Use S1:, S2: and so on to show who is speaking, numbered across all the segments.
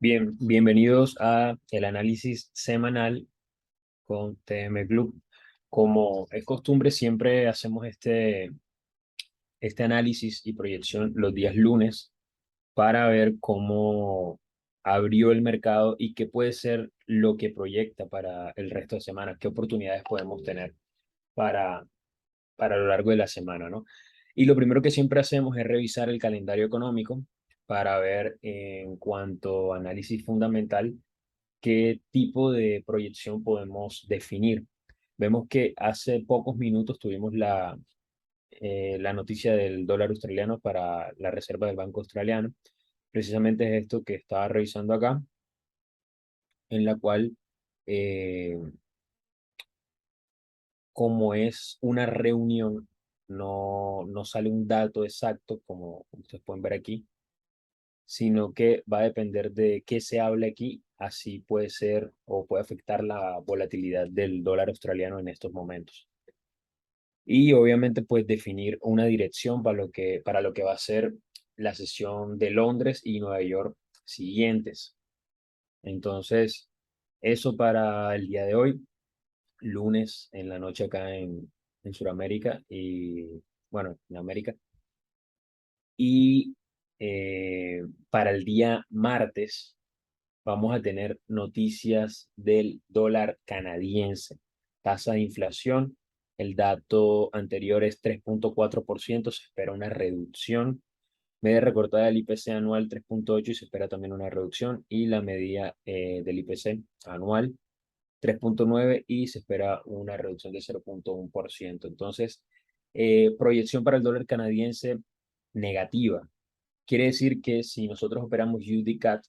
S1: Bien, bienvenidos a el análisis semanal con TM Club. Como es costumbre, siempre hacemos este análisis y proyección los días lunes para ver cómo abrió el mercado y qué puede ser lo que proyecta para el resto de semana, qué oportunidades podemos tener para, para lo largo de la semana, ¿no? Y lo primero que siempre hacemos es revisar el calendario económico para ver en cuanto a análisis fundamental qué tipo de proyección podemos definir. Vemos que hace pocos minutos tuvimos la noticia del dólar australiano para la reserva del Banco Australiano. Precisamente es esto que estaba revisando acá, en la cual, eh, como es una reunión, no sale un dato exacto, como ustedes pueden ver aquí, sino que va a depender de qué se hable aquí, así puede ser o puede afectar la volatilidad del dólar australiano en estos momentos. Y obviamente pues definir una dirección para lo que va a ser la sesión de Londres y Nueva York siguientes. Entonces, eso para el día de hoy, lunes en la noche acá en Sudamérica y bueno, en América. Y para el día martes vamos a tener noticias del dólar canadiense. Tasa de inflación, el dato anterior es 3,4%, se espera una reducción. Media recortada del IPC anual 3,8 y se espera también una reducción. Y la medida del IPC anual 3,9 y se espera una reducción de 0,1%. Entonces, proyección para el dólar canadiense negativa. Quiere decir que si nosotros operamos UDCAT,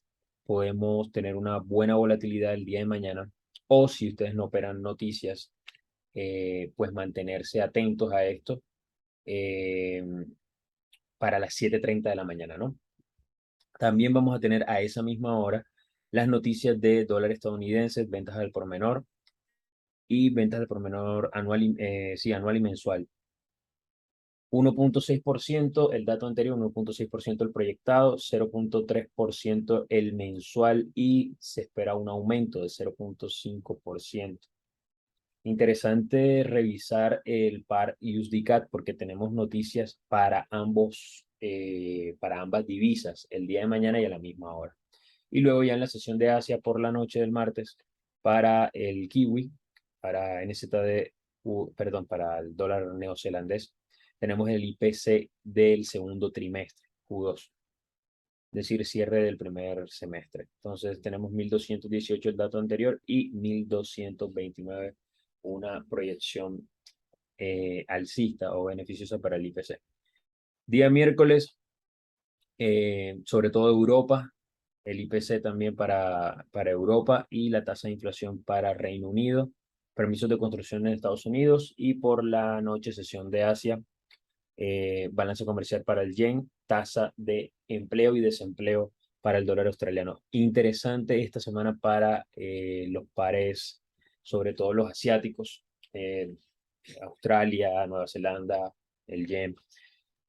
S1: podemos tener una buena volatilidad el día de mañana, o si ustedes no operan noticias, pues mantenerse atentos a esto eh, para las 7:30 de la mañana, ¿no? También vamos a tener a esa misma hora las noticias de dólar estadounidense, ventas al por menor y ventas al por menor anual, sí, anual y mensual. 1,6% el dato anterior, 1,6% el proyectado, 0,3% el mensual y se espera un aumento de 0,5%. Interesante revisar el par USD-CAD porque tenemos noticias para ambas divisas el día de mañana y a la misma hora. Y luego ya en la sesión de Asia por la noche del martes para el kiwi, para NZD, perdón, para el dólar neozelandés, tenemos el IPC del segundo trimestre, Q2, es decir, cierre del primer semestre. Entonces tenemos 1.218 el dato anterior y 1.229 una proyección alcista o beneficiosa para el IPC. Día miércoles, sobre todo Europa, el IPC también para Europa y la tasa de inflación para Reino Unido, permisos de construcción en Estados Unidos y por la noche sesión de Asia, balance comercial para el yen, tasa de empleo y desempleo para el dólar australiano. Interesante esta semana para los pares, sobre todo los asiáticos, eh, Australia, Nueva Zelanda, el yen,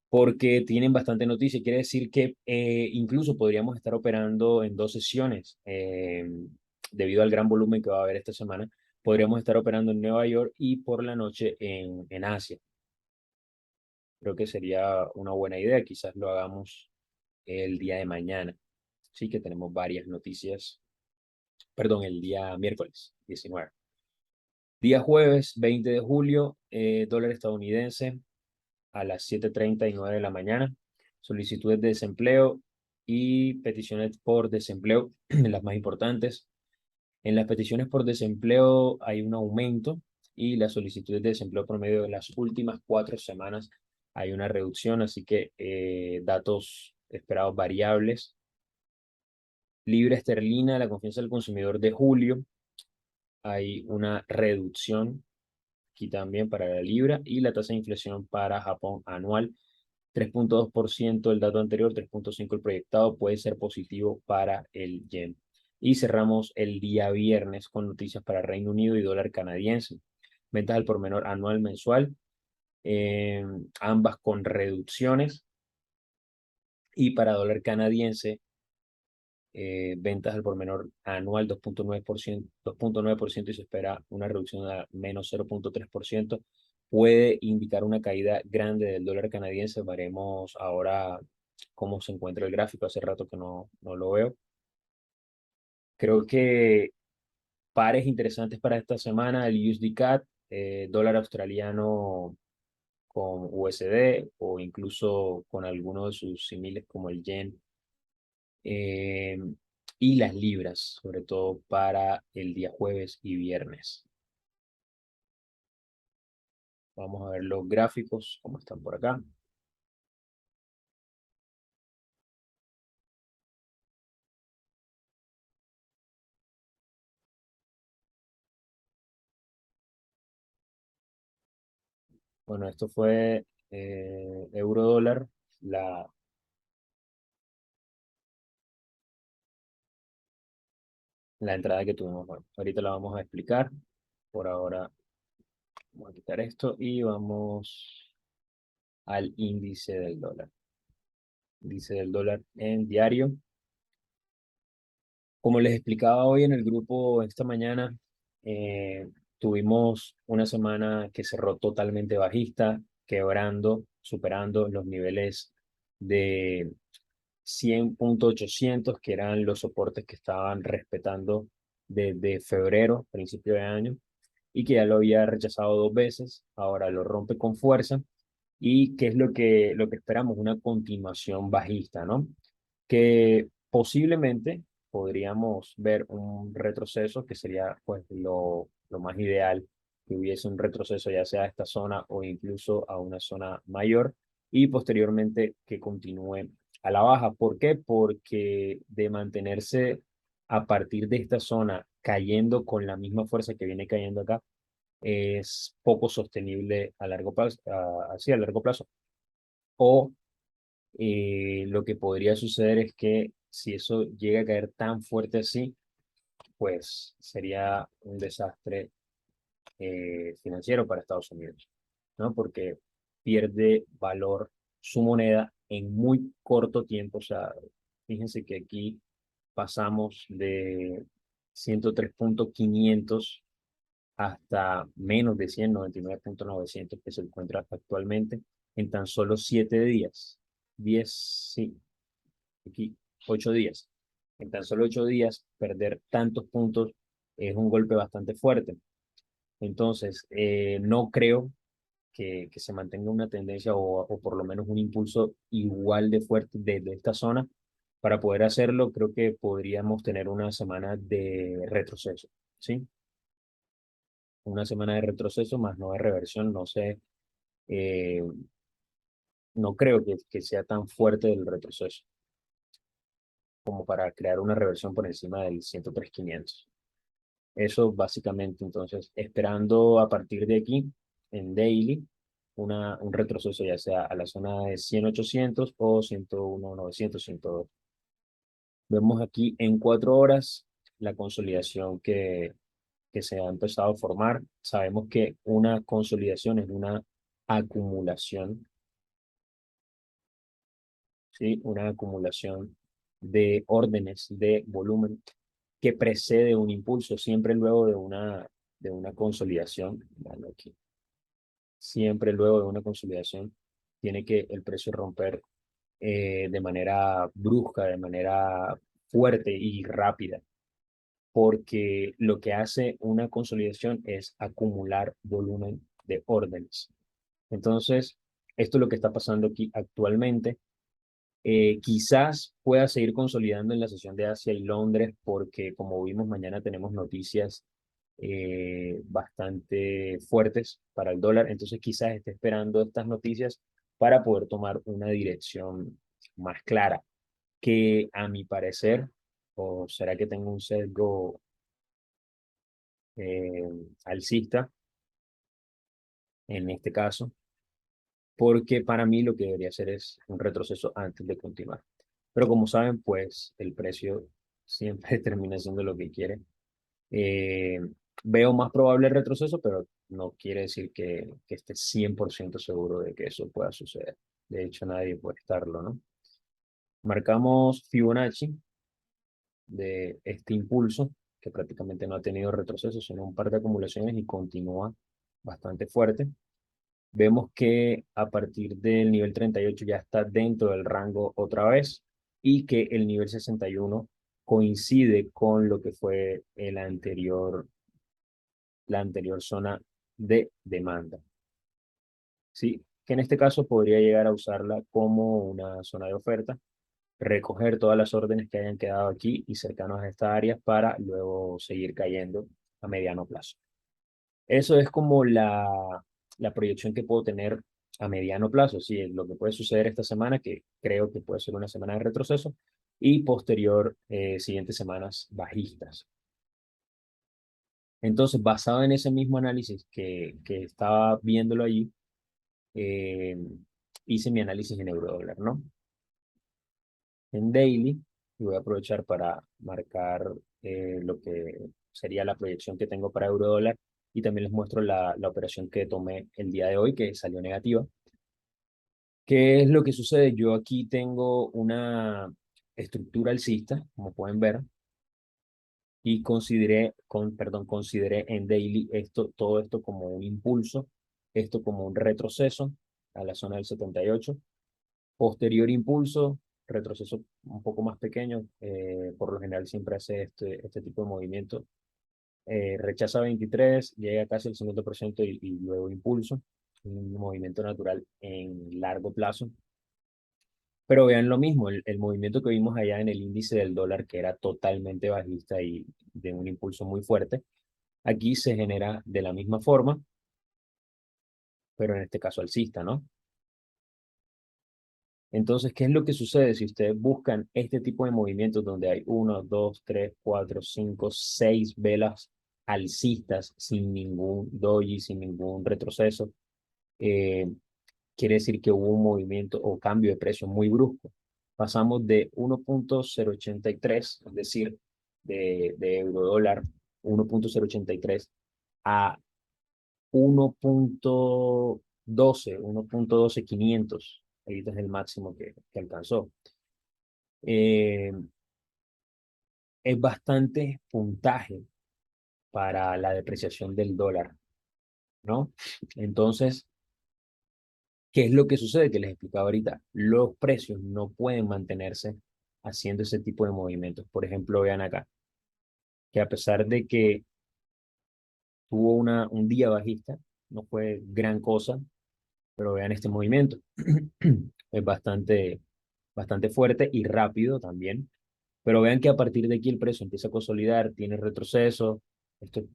S1: porque tienen bastante noticia. Quiere decir que incluso podríamos estar operando en dos sesiones debido al gran volumen que va a haber esta semana. Podríamos estar operando en Nueva York y por la noche en Asia. Creo que sería una buena idea. Quizás lo hagamos el día de mañana. Sí que tenemos varias noticias. Perdón, el día miércoles 19. Día jueves 20 de julio, dólar estadounidense a las 7:39 de la mañana. Solicitudes de desempleo y peticiones por desempleo, las más importantes. En las peticiones por desempleo hay un aumento y las solicitudes de desempleo promedio de las últimas 4 semanas hay una reducción, así que datos esperados variables. Libra esterlina, la confianza del consumidor de julio, hay una reducción aquí también para la libra y la tasa de inflación para Japón anual 3,2% el dato anterior, 3,5% el proyectado, puede ser positivo para el yen. Y cerramos el día viernes con noticias para Reino Unido y dólar canadiense. Ventas al por menor anual mensual, ambas con reducciones. Y para dólar canadiense, ventas al por menor anual 2.9% y se espera una reducción a menos 0.3%. Puede indicar una caída grande del dólar canadiense. Veremos ahora cómo se encuentra el gráfico. Hace rato que no lo veo. Creo que pares interesantes para esta semana, el USD CAD, dólar australiano con USD o incluso con alguno de sus similares como el yen, eh, y las libras, sobre todo para el día jueves y viernes. Vamos a ver los gráficos, cómo están por acá. Bueno, esto fue euro dólar, la, la entrada que tuvimos. Bueno, ahorita la vamos a explicar. Por ahora vamos a quitar esto y vamos al índice del dólar. Índice del dólar en diario. Como les explicaba hoy en el grupo esta mañana, tuvimos una semana que cerró totalmente bajista, quebrando, superando los niveles de 100.800, que eran los soportes que estaban respetando desde febrero, principio de año, y que ya lo había rechazado dos veces. Ahora lo rompe con fuerza. ¿Y qué es lo que esperamos? Una continuación bajista, ¿no? Que posiblemente podríamos ver un retroceso, que sería pues lo más ideal, que hubiese un retroceso ya sea a esta zona o incluso a una zona mayor, y posteriormente que continúe a la baja. ¿Por qué? Porque de mantenerse a partir de esta zona cayendo con la misma fuerza que viene cayendo acá, es poco sostenible a largo plazo, así a largo plazo. O lo que podría suceder es que si eso llega a caer tan fuerte así, pues sería un desastre financiero para Estados Unidos, ¿no? Porque pierde valor su moneda en muy corto tiempo. O sea, fíjense que aquí pasamos de 103.500 hasta menos de 199.900 que se encuentra actualmente en tan solo 7 días. 10 sí, aquí 8 días. En tan solo 8 días, perder tantos puntos es un golpe bastante fuerte. Entonces, no creo que se mantenga una tendencia o por lo menos un impulso igual de fuerte desde esta zona. Para poder hacerlo, creo que podríamos tener una semana de retroceso, ¿sí? Una semana de retroceso más no de reversión. No sé, eh, no creo que sea tan fuerte el retroceso como para crear una reversión por encima del 103.500. Eso básicamente, entonces, esperando a partir de aquí, en daily, un retroceso ya sea a la zona de 100.800 o 101.900, 102. Vemos aquí en 4 horas la consolidación que se ha empezado a formar. Sabemos que una consolidación es una acumulación, ¿sí? Una acumulación de órdenes de volumen que precede un impulso, siempre luego de una consolidación. Bueno, aquí, siempre luego de una consolidación tiene que el precio romper de manera brusca, de manera fuerte y rápida, porque lo que hace una consolidación es acumular volumen de órdenes. Entonces, esto es lo que está pasando aquí actualmente. Quizás pueda seguir consolidando en la sesión de Asia y Londres, porque como vimos, mañana tenemos noticias bastante fuertes para el dólar. Entonces quizás esté esperando estas noticias para poder tomar una dirección más clara, que a mi parecer, o será que tengo un sesgo alcista en este caso, porque para mí lo que debería hacer es un retroceso antes de continuar. Pero como saben, pues el precio siempre termina siendo lo que quiere. Eh, Veo más probable el retroceso, pero no quiere decir que esté 100% seguro de que eso pueda suceder. De hecho, nadie puede estarlo, ¿no? Marcamos Fibonacci de este impulso, que prácticamente no ha tenido retroceso, sino un par de acumulaciones y continúa bastante fuerte. Vemos que a partir del nivel 38 ya está dentro del rango otra vez y que el nivel 61 coincide con lo que fue la anterior zona de demanda. ¿Sí? Que en este caso podría llegar a usarla como una zona de oferta, recoger todas las órdenes que hayan quedado aquí y cercanos a esta área para luego seguir cayendo a mediano plazo. Eso es como la proyección que puedo tener a mediano plazo, sí, lo que puede suceder esta semana, que creo que puede ser una semana de retroceso, y posterior, siguientes semanas bajistas. Entonces, basado en ese mismo análisis que estaba viéndolo allí, eh, hice mi análisis en eurodólar, ¿no? En daily, y voy a aprovechar para marcar lo que sería la proyección que tengo para eurodólar, y también les muestro la operación que tomé el día de hoy, que salió negativa. ¿Qué es lo que sucede? Yo aquí tengo una estructura alcista, como pueden ver, y consideré en daily todo esto como un impulso, esto como un retroceso a la zona del 78, posterior impulso, retroceso un poco más pequeño, por lo general siempre hace este tipo de movimiento, rechaza 23, llega casi al 50% y luego impulso, un movimiento natural en largo plazo. Pero vean lo mismo, el movimiento que vimos allá en el índice del dólar, que era totalmente bajista y de un impulso muy fuerte, aquí se genera de la misma forma, pero en este caso alcista, ¿no? Entonces, ¿qué es lo que sucede si ustedes buscan este tipo de movimientos donde hay 1, 2, 3, 4, 5, 6 velas alcistas sin ningún doji, sin ningún retroceso? Eh, Quiere decir que hubo un movimiento o cambio de precio muy brusco. Pasamos de 1.083, es decir, de euro dólar, 1.083 a 1.12, ahorita es el máximo que alcanzó. Eh, es bastante puntaje para la depreciación del dólar, ¿no? Entonces, ¿qué es lo que sucede? Que les explicaba ahorita, los precios no pueden mantenerse haciendo ese tipo de movimientos. Por ejemplo, vean acá, que a pesar de que tuvo un día bajista, no fue gran cosa, pero vean este movimiento. Es bastante fuerte y rápido también. Pero vean que a partir de aquí el precio empieza a consolidar, tiene retroceso. Esto es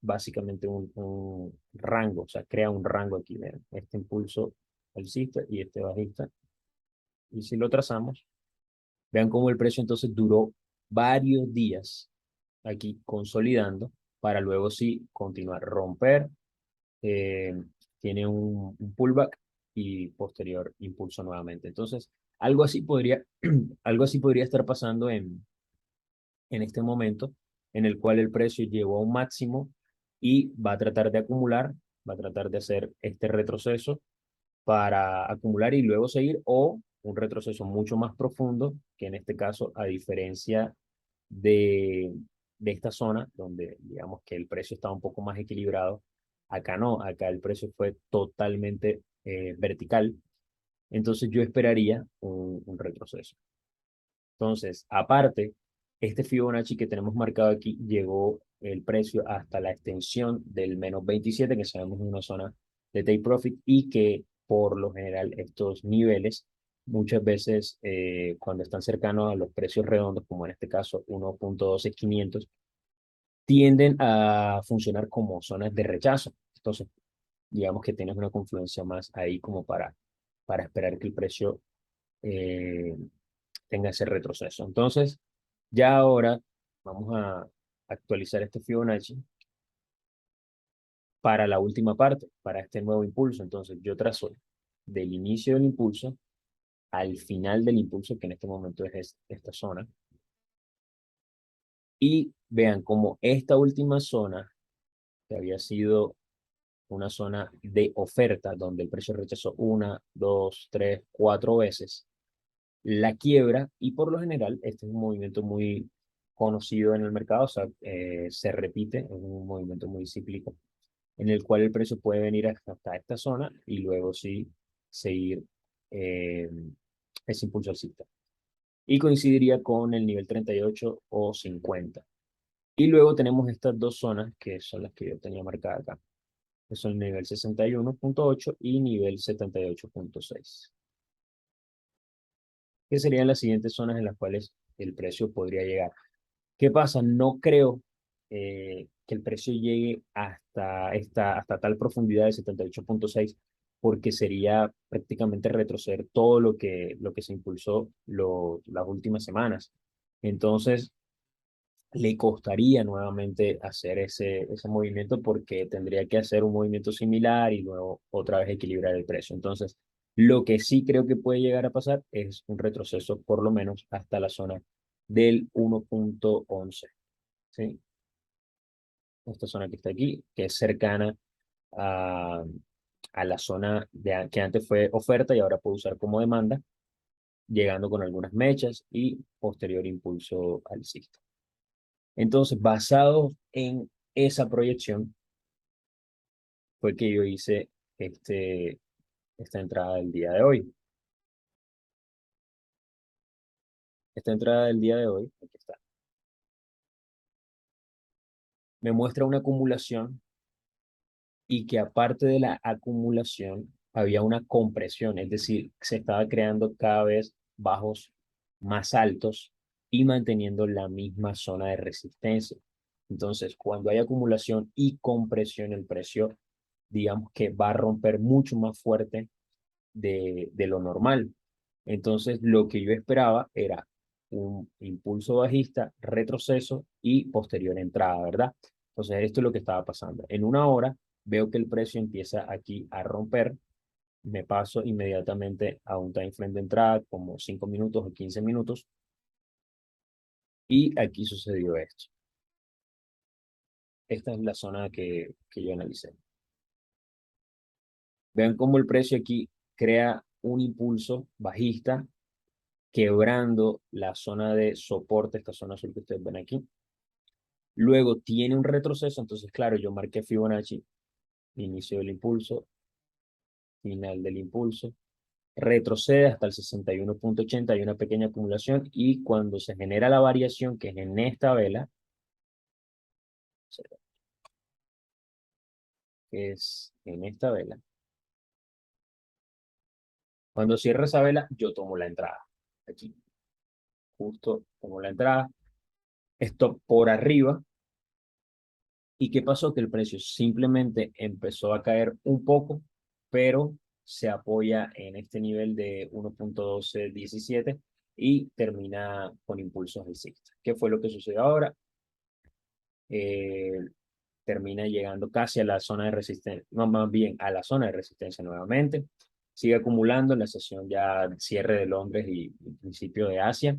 S1: básicamente un rango, o sea, crea un rango aquí. Vean, este impulso alcista y este bajista. Y si lo trazamos, vean cómo el precio entonces duró varios días aquí consolidando para luego sí continuar, romper, eh, tiene un pullback y posterior impulso nuevamente. Entonces, algo así podría, algo así podría estar pasando en este momento en el cual el precio llegó a un máximo y va a tratar de acumular, va a tratar de hacer este retroceso para acumular y luego seguir, o un retroceso mucho más profundo, que en este caso, a diferencia de, de esta zona, donde digamos que el precio está un poco más equilibrado, acá no, acá el precio fue totalmente vertical, entonces yo esperaría un retroceso. Entonces, aparte, este Fibonacci que tenemos marcado aquí llegó el precio hasta la extensión del -27, que sabemos es una zona de take profit y que por lo general estos niveles muchas veces cuando están cercanos a los precios redondos, como en este caso 1.12500, tienden a funcionar como zonas de rechazo. Entonces, digamos que tienes una confluencia más ahí como para esperar que el precio eh, tenga ese retroceso. Entonces, ya ahora vamos a actualizar este Fibonacci para la última parte, para este nuevo impulso. Entonces, yo trazo del inicio del impulso al final del impulso, que en este momento es esta zona, y vean cómo esta última zona, que había sido una zona de oferta, donde el precio rechazó una, dos, tres, cuatro veces, la quiebra, y por lo general este es un movimiento muy conocido en el mercado, o sea, se repite, es un movimiento muy cíclico, en el cual el precio puede venir hasta esta zona y luego sí seguir eh, ese impulso alcista. Y coincidiría con el nivel 38 o 50. Y luego tenemos estas dos zonas que son las que yo tenía marcadas acá, que son el nivel 61.8 y nivel 78.6, que serían las siguientes zonas en las cuales el precio podría llegar. ¿Qué pasa? No creo que el precio llegue hasta tal profundidad de 78.6, porque sería prácticamente retroceder todo lo que se impulsó las últimas semanas. Entonces, le costaría nuevamente hacer ese movimiento porque tendría que hacer un movimiento similar y luego otra vez equilibrar el precio. Entonces, lo que sí creo que puede llegar a pasar es un retroceso por lo menos hasta la zona del 1.11, ¿sí? Esta zona que está aquí, que es cercana a, a la zona que antes fue oferta y ahora puede usar como demanda, llegando con algunas mechas y posterior impulso alcista. Entonces, basado en esa proyección, fue que yo hice este, esta entrada del día de hoy. Esta entrada del día de hoy, aquí está, me muestra una acumulación y que aparte de la acumulación había una compresión, es decir, se estaba creando cada vez bajos más altos y manteniendo la misma zona de resistencia. Entonces, cuando hay acumulación y compresión, el precio, digamos que va a romper mucho más fuerte de lo normal. Entonces, lo que yo esperaba era un impulso bajista, retroceso y posterior entrada, ¿verdad? Entonces, esto es lo que estaba pasando. En una hora veo que el precio empieza aquí a romper, me paso inmediatamente a un time frame de entrada como 5 minutos o 15 minutos y aquí sucedió esto. Esta es la zona que yo analicé. Vean cómo el precio aquí crea un impulso bajista quebrando la zona de soporte, esta zona azul que ustedes ven aquí. Luego tiene un retroceso, entonces claro, yo marqué Fibonacci, inicio del impulso, final del impulso, retrocede hasta el 61.80, hay una pequeña acumulación y cuando se genera la variación, que es en esta vela, que es en esta vela, cuando cierra esa vela, yo tomo la entrada, aquí, justo tomo la entrada, stop por arriba. ¿Y qué pasó? Que el precio simplemente empezó a caer un poco, pero se apoya en este nivel de 1.1217 y termina con impulsos alcistas. ¿Qué fue lo que sucedió ahora? Eh, Termina llegando casi a la zona de resistencia, no, más bien a la zona de resistencia nuevamente. Sigue acumulando en la sesión ya cierre de Londres y principio de Asia.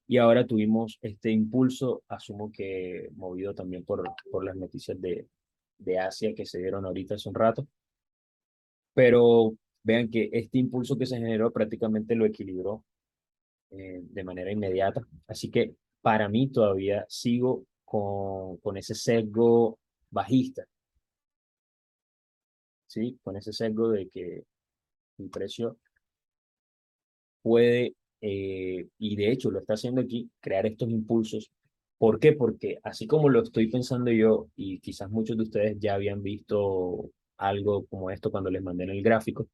S1: Y ahora tuvimos este impulso, asumo que movido también por las noticias de Asia que se dieron ahorita hace un rato. Pero vean que este impulso que se generó prácticamente lo equilibró de manera inmediata. Así que para mí todavía sigo con ese sesgo bajista, ¿sí? Con ese sesgo de que el precio puede, y de hecho lo está haciendo aquí, crear estos impulsos. ¿Por qué? Porque así como lo estoy pensando yo, y quizás muchos de ustedes ya habían visto algo como esto cuando les mandé en el gráfico,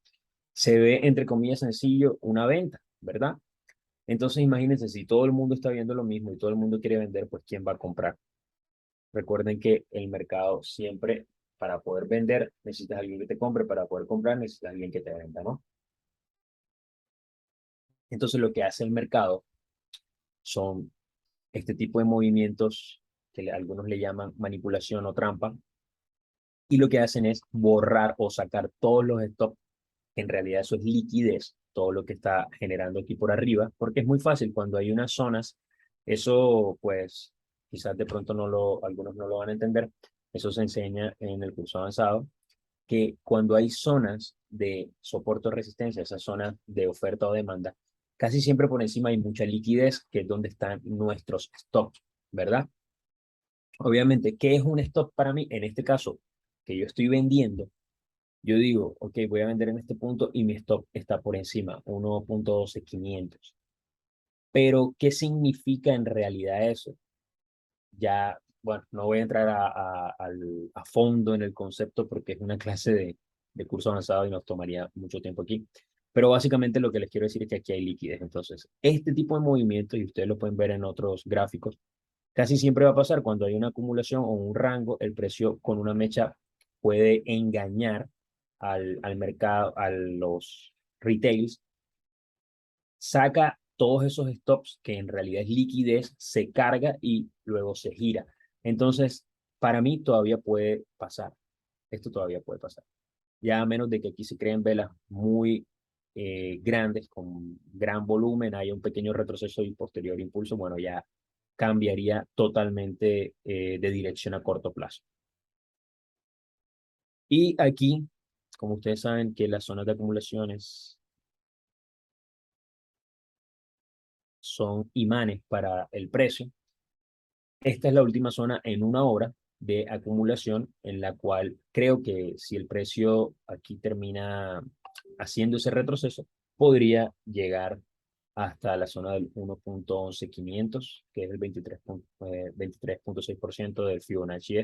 S1: se ve, entre comillas, sencillo una venta, ¿verdad? Entonces imagínense, si todo el mundo está viendo lo mismo y todo el mundo quiere vender, pues ¿quién va a comprar? Recuerden que el mercado siempre, para poder vender, necesitas alguien que te compre, para poder comprar, necesitas alguien que te venda, ¿no? Entonces lo que hace el mercado son este tipo de movimientos que algunos le llaman manipulación o trampa, y lo que hacen es borrar o sacar todos los stops. En realidad eso es liquidez, todo lo que está generando aquí por arriba, porque es muy fácil cuando hay unas zonas, eso pues quizás de pronto algunos no lo van a entender, eso se enseña en el curso avanzado, que cuando hay zonas de soporte o resistencia, esas zonas de oferta o demanda, casi siempre por encima hay mucha liquidez, que es donde están nuestros stops. ¿verdad? Obviamente, ¿qué es un stop para mí? En este caso, que yo estoy vendiendo, yo digo, ok, voy a vender en este punto y mi stop está por encima, 1.12500. Pero, ¿qué significa en realidad eso? Ya, bueno, no voy a entrar a fondo en el concepto porque es una clase de curso avanzado y nos tomaría mucho tiempo aquí. Pero básicamente lo que les quiero decir es que aquí hay liquidez. Entonces, este tipo de movimientos, y ustedes lo pueden ver en otros gráficos, casi siempre va a pasar cuando hay una acumulación o un rango, el precio con una mecha puede engañar al mercado, a los retails, saca todos esos stops que en realidad es liquidez, se carga y luego se gira. Entonces, para mí todavía puede pasar. Esto todavía puede pasar. Ya a menos de que aquí se creen velas muy grandes, con gran volumen, haya un pequeño retroceso y posterior impulso, bueno, ya cambiaría totalmente de dirección a corto plazo. Y aquí, como ustedes saben que las zonas de acumulaciones son imanes para el precio, esta es la última zona en una hora de acumulación en la cual creo que si el precio aquí termina haciendo ese retroceso, podría llegar hasta la zona del 1.11500, que es el 23.6% del Fibonacci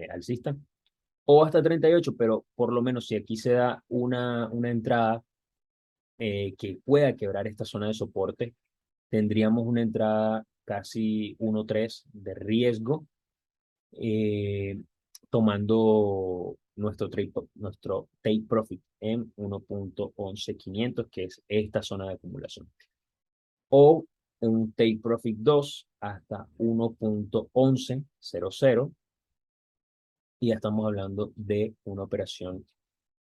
S1: alcista, o hasta 38, pero por lo menos si aquí se da una entrada que pueda quebrar esta zona de soporte, tendríamos una entrada casi 1.3 de riesgo, eh, tomando nuestro take profit en 1.11500, que es esta zona de acumulación. O un take profit 2 hasta 1.1100, y ya estamos hablando de una operación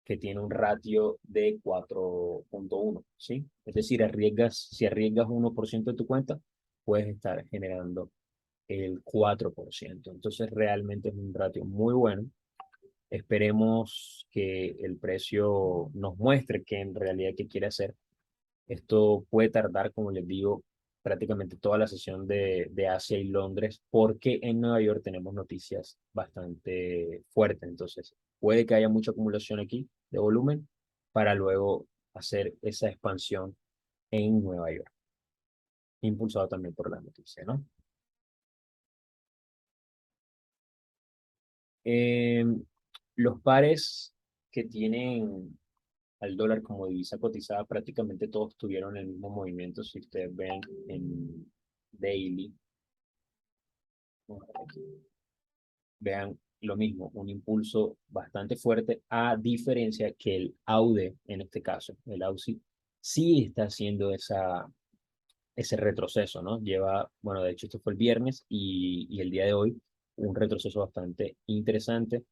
S1: que tiene un ratio de 4.1, ¿sí? Es decir, si arriesgas 1% de tu cuenta, puedes estar generando el 4%. Entonces, realmente es un ratio muy bueno. Esperemos que el precio nos muestre que en realidad qué quiere hacer. Esto puede tardar, como les digo, prácticamente toda la sesión de Asia y Londres, porque en Nueva York tenemos noticias bastante fuertes. Entonces, puede que haya mucha acumulación aquí de volumen para luego hacer esa expansión en Nueva York, impulsado también por la noticia, ¿no? Eh, los pares que tienen al dólar como divisa cotizada, prácticamente todos tuvieron el mismo movimiento. Si ustedes ven en daily, vean lo mismo, un impulso bastante fuerte, a diferencia que el AUD, en este caso, el AUSI, sí está haciendo ese retroceso, ¿no? Lleva, bueno, de hecho esto fue el viernes y el día de hoy, un retroceso bastante interesante,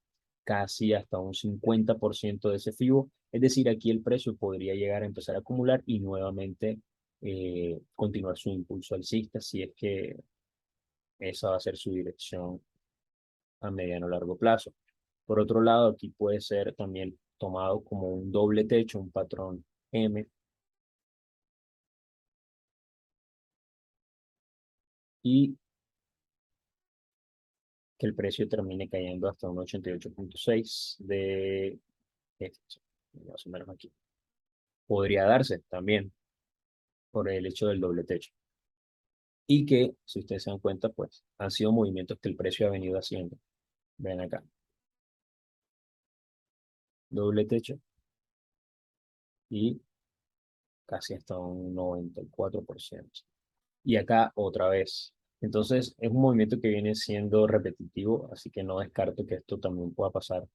S1: casi hasta un 50% de ese FIBO. Es decir, aquí el precio podría llegar a empezar a acumular y nuevamente continuar su impulso alcista si es que esa va a ser su dirección a mediano o largo plazo. Por otro lado, aquí puede ser también tomado como un doble techo, un patrón M, y que el precio termine cayendo hasta un 88.6 de esto, más o menos aquí. Podría darse también por el hecho del doble techo. Y que, si ustedes se dan cuenta, pues han sido movimientos que el precio ha venido haciendo. Ven acá, doble techo y casi hasta un 94%. Y acá otra vez. Entonces, es un movimiento que viene siendo repetitivo, así que no descarto que esto también pueda pasar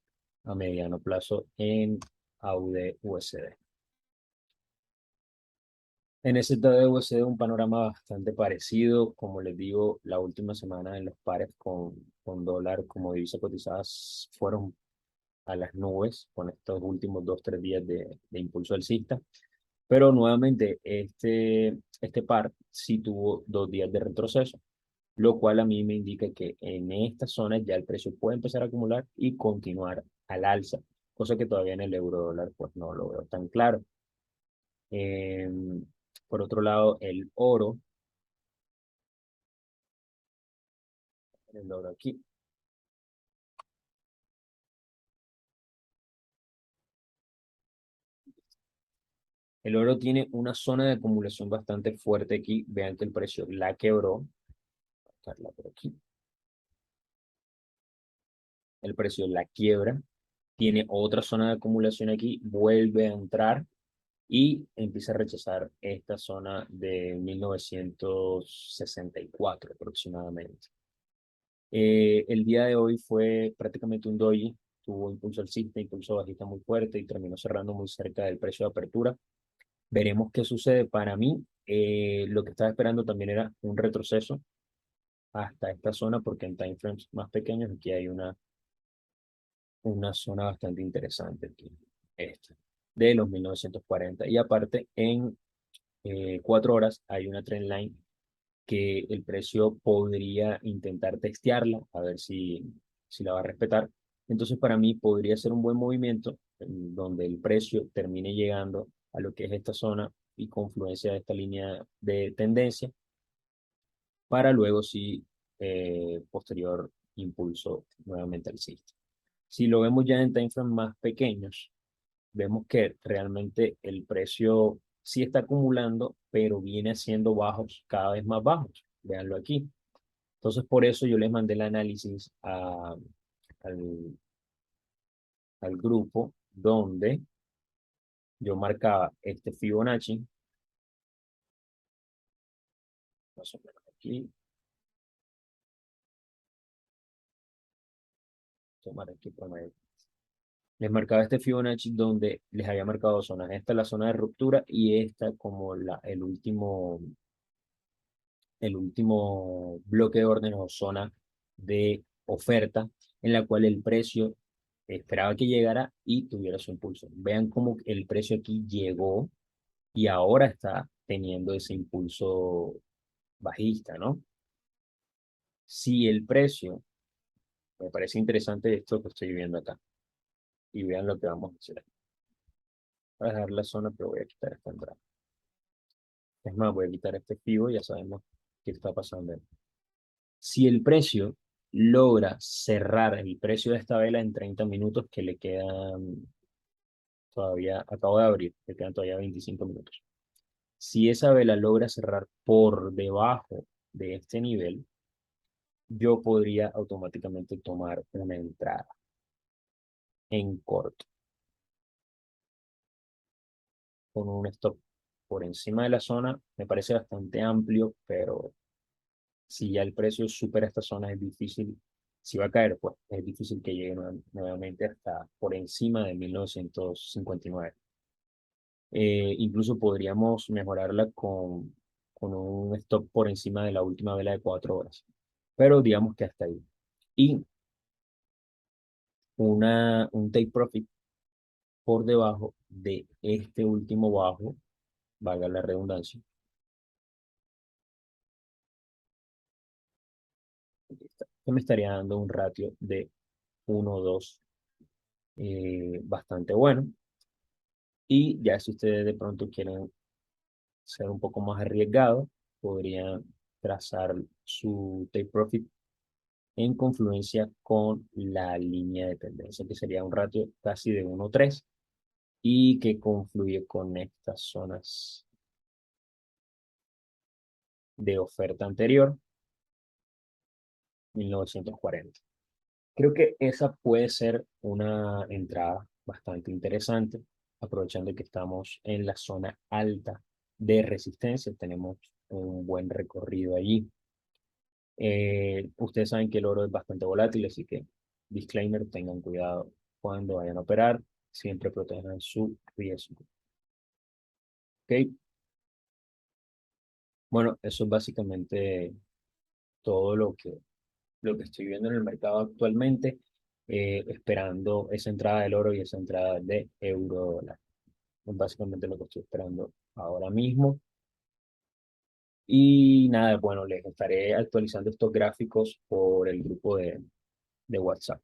S1: a mediano plazo en AUD USD. En STD USD un panorama bastante parecido, como les digo, la última semana en los pares con dólar como divisa cotizadas fueron a las nubes con estos últimos 2, 3 días de impulso alcista. Pero nuevamente, este par sí tuvo 2 días de retroceso, lo cual a mí me indica que en esta zona ya el precio puede empezar a acumular y continuar al alza, cosa que todavía en el euro dólar pues no lo veo tan claro. Por otro lado, el oro el oro aquí. El oro tiene una zona de acumulación bastante fuerte aquí. Vean que el precio la quebró. Buscarla por aquí. El precio la quiebra. Tiene otra zona de acumulación aquí. Vuelve a entrar y empieza a rechazar esta zona de 1964 aproximadamente. El día de hoy fue prácticamente un doji, tuvo impulso alcista, impulso bajista muy fuerte y terminó cerrando muy cerca del precio de apertura. Veremos qué sucede. Para mí, lo que estaba esperando también era un retroceso hasta esta zona, porque en timeframes más pequeños aquí hay una zona bastante interesante aquí, esta, de los 1940. Y aparte, en 4 horas hay una trend line que el precio podría intentar testearla, a ver si la va a respetar. Entonces, para mí podría ser un buen movimiento en donde el precio termine llegando a lo que es esta zona y confluencia de esta línea de tendencia, para luego sí, posterior impulso nuevamente alcista. Si lo vemos ya en timeframes más pequeños, vemos que realmente el precio sí está acumulando, pero viene haciendo bajos cada vez más bajos. Véanlo aquí. Entonces, por eso yo les mandé el análisis al, al grupo donde yo marcaba este Fibonacci, más o menos aquí, tomar aquí promedio. Les marcaba este Fibonacci donde les había marcado 2 zonas. Esta es la zona de ruptura y esta como el último bloque de órdenes o zona de oferta en la cual el precio esperaba que llegara y tuviera su impulso. Vean cómo el precio aquí llegó y ahora está teniendo ese impulso bajista, ¿no? Si el precio, me parece interesante esto que estoy viendo acá, y vean lo que vamos a hacer. Voy a dejar la zona, pero voy a quitar esta entrada. Es más, voy a quitar este FIBO, ya sabemos qué está pasando. Si el precio logra cerrar el precio de esta vela en 30 minutos, que le quedan todavía, acabo de abrir, le quedan todavía 25 minutos. Si esa vela logra cerrar por debajo de este nivel, yo podría automáticamente tomar una entrada en corto con un stop por encima de la zona. Me parece bastante amplio, pero si ya el precio supera esta zona es difícil, si va a caer, pues es difícil que llegue nuevamente hasta por encima de 1959. Incluso podríamos mejorarla con un stop por encima de la última vela de 4 horas, pero digamos que hasta ahí. Y un take profit por debajo de este último bajo, valga la redundancia, que me estaría dando un ratio de 1,2 bastante bueno. Y ya si ustedes de pronto quieren ser un poco más arriesgados, podrían trazar su take profit en confluencia con la línea de tendencia, que sería un ratio casi de 1,3 y que confluye con estas zonas de oferta anterior, 1940. Creo que esa puede ser una entrada bastante interesante, aprovechando que estamos en la zona alta de resistencia, tenemos un buen recorrido allí. Ustedes saben que el oro es bastante volátil, así que disclaimer, tengan cuidado cuando vayan a operar, siempre protejan su riesgo. ¿Ok? Bueno, eso es básicamente todo lo que estoy viendo en el mercado actualmente, esperando esa entrada del oro y esa entrada de euro dólar. Es básicamente lo que estoy esperando ahora mismo. Y nada, bueno, les estaré actualizando estos gráficos por el grupo de WhatsApp.